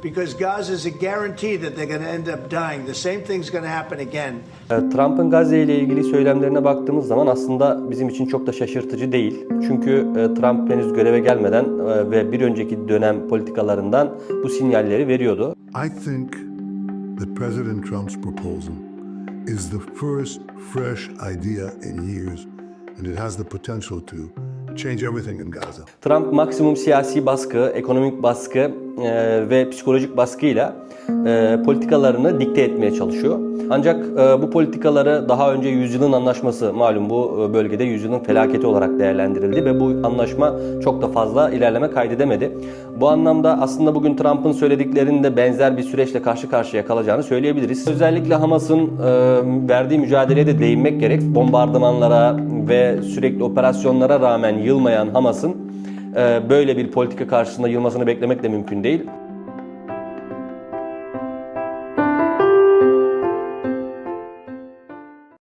because Gaza is a guarantee that they're going to end up dying. The same thing's going to happen again. Trump'ın Gazze ile ilgili söylemlerine baktığımız zaman aslında bizim için çok da şaşırtıcı değil. Çünkü Trump henüz göreve gelmeden ve bir önceki dönem politikalarından bu sinyalleri veriyordu. I think that President Trump's proposal is the first fresh idea in years, and it has the potential to change everything in Gaza. Trump maksimum siyasi baskı, ekonomik baskı ve psikolojik baskıyla politikalarını dikte etmeye çalışıyor. Ancak bu politikaları daha önce yüzyılın anlaşması, malum bu bölgede yüzyılın felaketi olarak değerlendirildi ve bu anlaşma çok da fazla ilerleme kaydedemedi. Bu anlamda aslında bugün Trump'ın söylediklerinin de benzer bir süreçle karşı karşıya kalacağını söyleyebiliriz. Özellikle Hamas'ın verdiği mücadeleye de değinmek gerek. Bombardımanlara ve sürekli operasyonlara rağmen yılmayan Hamas'ın böyle bir politika karşısında yılmasını beklemek de mümkün değil.